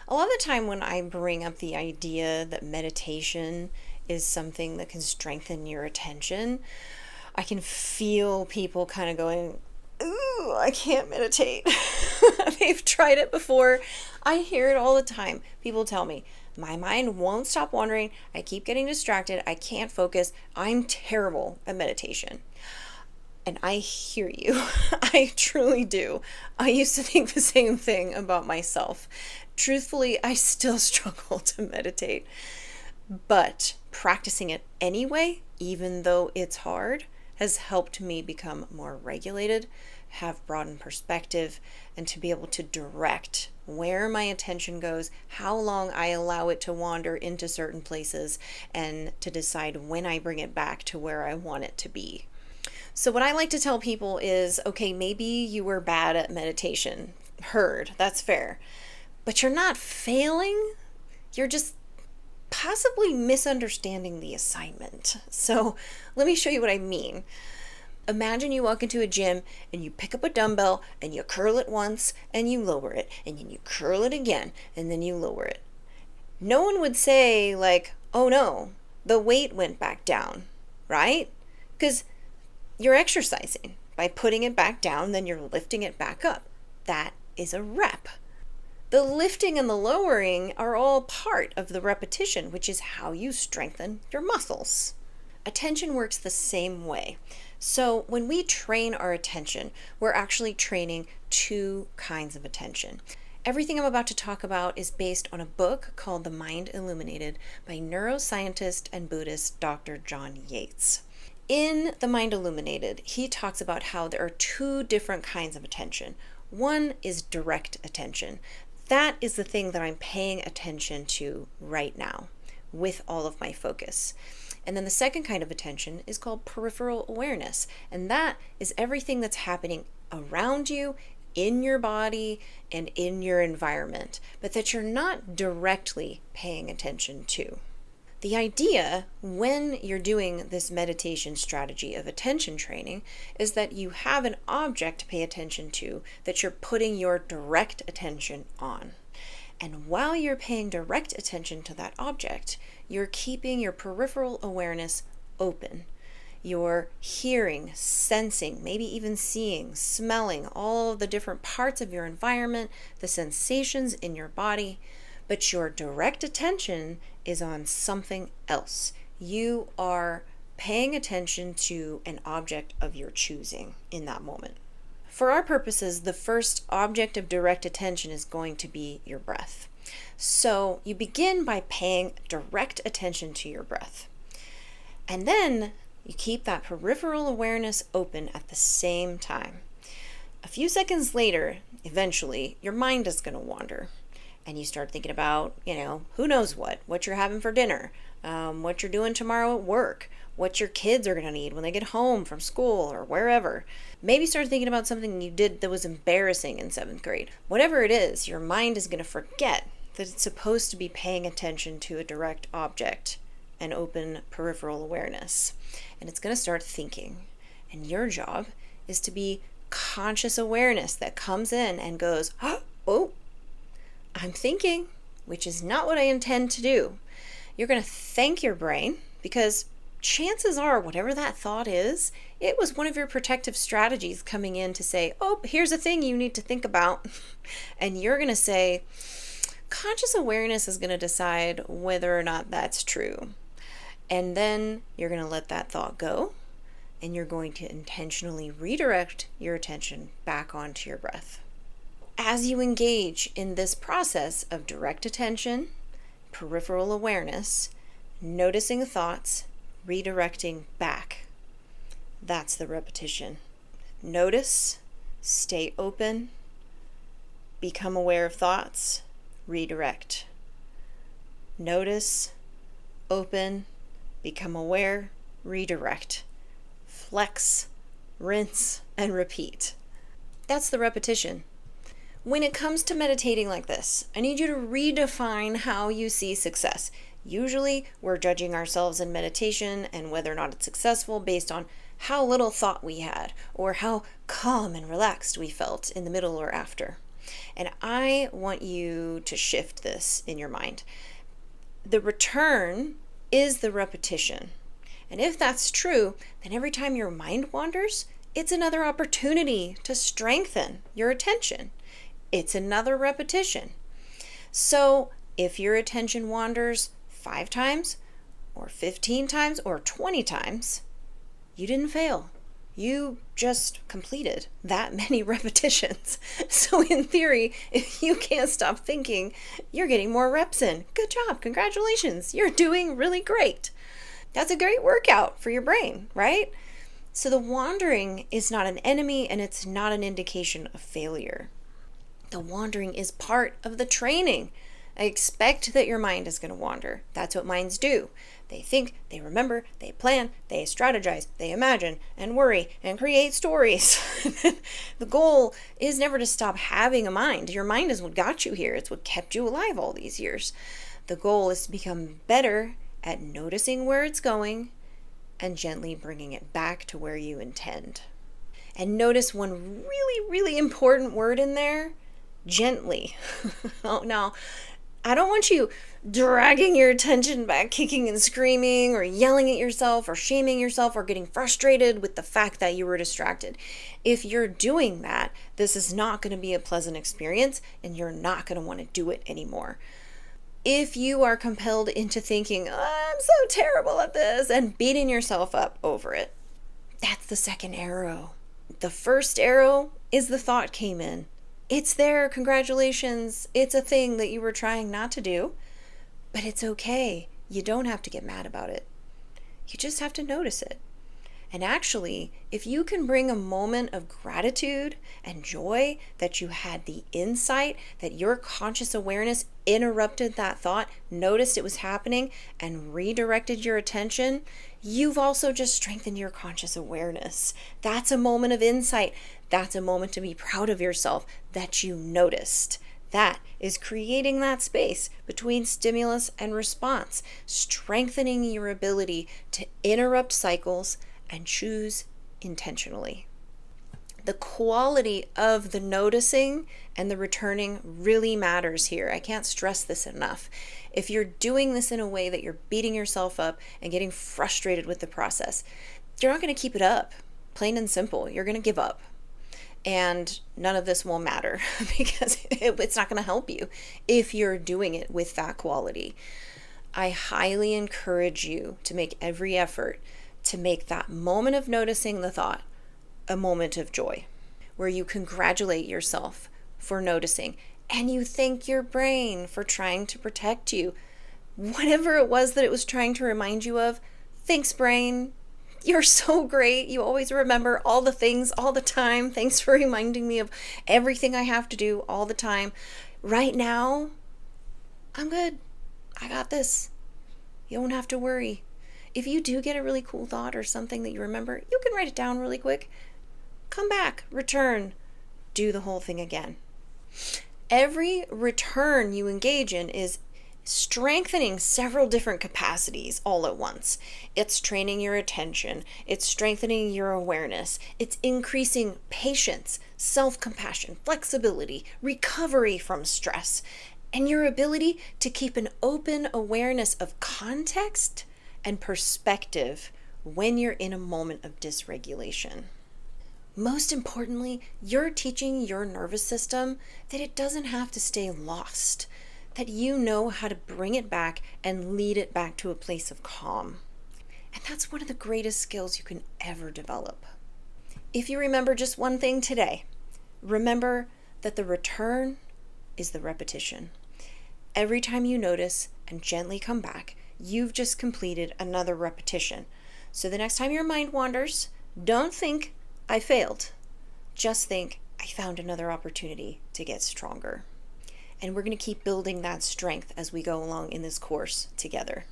A lot of the time when I bring up the idea that meditation is something that can strengthen your attention, I can feel people kind of going, ooh, I can't meditate. They've tried it before. I hear it all the time. People tell me, my mind won't stop wandering. I keep getting distracted. I can't focus. I'm terrible at meditation. And I hear you. I truly do. I used to think the same thing about myself. Truthfully, I still struggle to meditate. But practicing it anyway, even though it's hard, has helped me become more regulated, have broadened perspective, and to be able to direct where my attention goes, how long I allow it to wander into certain places, and to decide when I bring it back to where I want it to be. So, what I like to tell people is okay, maybe you were bad at meditation. Heard, that's fair. But you're not failing, you're just possibly misunderstanding the assignment. So let me show you what I mean. Imagine you walk into a gym and you pick up a dumbbell and you curl it once and you lower it and then you curl it again and then you lower it. No one would say like, oh no, the weight went back down, right? Because you're exercising. By putting it back down, then you're lifting it back up. That is a rep. The lifting and the lowering are all part of the repetition, which is how you strengthen your muscles. Attention works the same way. So when we train our attention, we're actually training two kinds of attention. Everything I'm about to talk about is based on a book called The Mind Illuminated by neuroscientist and Buddhist Dr. John Yates. In The Mind Illuminated, he talks about how there are two different kinds of attention. One is direct attention. That is the thing that I'm paying attention to right now with all of my focus. And then the second kind of attention is called peripheral awareness. And that is everything that's happening around you, in your body, and in your environment, but that you're not directly paying attention to. The idea when you're doing this meditation strategy of attention training is that you have an object to pay attention to that you're putting your direct attention on. And while you're paying direct attention to that object, you're keeping your peripheral awareness open. You're hearing, sensing, maybe even seeing, smelling all of the different parts of your environment, the sensations in your body. But your direct attention is on something else. You are paying attention to an object of your choosing in that moment. For our purposes, the first object of direct attention is going to be your breath. So you begin by paying direct attention to your breath. And then you keep that peripheral awareness open at the same time. A few seconds later, eventually, your mind is going to wander. And you start thinking about, who knows what you're having for dinner, what you're doing tomorrow at work, what your kids are going to need when they get home from school or wherever. Maybe start thinking about something you did that was embarrassing in 7th grade. Whatever it is, your mind is going to forget that it's supposed to be paying attention to a direct object and open peripheral awareness. And it's going to start thinking. And your job is to be conscious awareness that comes in and goes, oh, I'm thinking, which is not what I intend to do. You're going to thank your brain because chances are whatever that thought is, it was one of your protective strategies coming in to say, oh, here's a thing you need to think about. And you're going to say, conscious awareness is going to decide whether or not that's true. And then you're going to let that thought go and you're going to intentionally redirect your attention back onto your breath. As you engage in this process of direct attention, peripheral awareness, noticing thoughts, redirecting back, that's the repetition. Notice, stay open, become aware of thoughts, redirect. Notice, open, become aware, redirect. Flex, rinse, and repeat. That's the repetition. When it comes to meditating like this, I need you to redefine how you see success. Usually, we're judging ourselves in meditation and whether or not it's successful based on how little thought we had or how calm and relaxed we felt in the middle or after. And I want you to shift this in your mind. The return is the repetition. And if that's true, then every time your mind wanders, it's another opportunity to strengthen your attention. It's another repetition. So if your attention wanders 5 times, or 15 times, or 20 times, you didn't fail. You just completed that many repetitions. So in theory, if you can't stop thinking, you're getting more reps in. Good job. Congratulations. You're doing really great. That's a great workout for your brain, right? So the wandering is not an enemy, and it's not an indication of failure. The wandering is part of the training. I expect that your mind is going to wander. That's what minds do. They think, they remember, they plan, they strategize, they imagine and worry and create stories. The goal is never to stop having a mind. Your mind is what got you here. It's what kept you alive all these years. The goal is to become better at noticing where it's going and gently bringing it back to where you intend. And notice one really, really important word in there: gently. Oh, no. I don't want you dragging your attention back, kicking and screaming, or yelling at yourself, or shaming yourself, or getting frustrated with the fact that you were distracted. If you're doing that, this is not going to be a pleasant experience, and you're not going to want to do it anymore. If you are compelled into thinking, oh, I'm so terrible at this, and beating yourself up over it, that's the second arrow. The first arrow is the thought came in. It's there, congratulations. It's a thing that you were trying not to do, but it's okay. You don't have to get mad about it. You just have to notice it. And actually, if you can bring a moment of gratitude and joy that you had the insight that your conscious awareness interrupted that thought, noticed it was happening, and redirected your attention, you've also just strengthened your conscious awareness. That's a moment of insight. That's a moment to be proud of yourself that you noticed. That is creating that space between stimulus and response, strengthening your ability to interrupt cycles and choose intentionally. The quality of the noticing and the returning really matters here. I can't stress this enough. If you're doing this in a way that you're beating yourself up and getting frustrated with the process, you're not going to keep it up. Plain and simple. You're going to give up. And none of this will matter because it's not going to help you if you're doing it with that quality. I highly encourage you to make every effort to make that moment of noticing the thought a moment of joy, where you congratulate yourself for noticing and you thank your brain for trying to protect you. Whatever it was that it was trying to remind you of, thanks, brain. You're so great. You always remember all the things all the time. Thanks for reminding me of everything I have to do all the time. Right now, I'm good. I got this. You don't have to worry. If you do get a really cool thought or something that you remember, you can write it down really quick. Come back, return, do the whole thing again. Every return you engage in is strengthening several different capacities all at once. It's training your attention, it's strengthening your awareness, it's increasing patience, self-compassion, flexibility, recovery from stress, and your ability to keep an open awareness of context and perspective when you're in a moment of dysregulation. Most importantly, you're teaching your nervous system that it doesn't have to stay lost, that you know how to bring it back and lead it back to a place of calm. And that's one of the greatest skills you can ever develop. If you remember just one thing today, remember that the return is the repetition. Every time you notice and gently come back, you've just completed another repetition. So the next time your mind wanders, don't think, I failed. Just think, I found another opportunity to get stronger. And we're going to keep building that strength as we go along in this course together.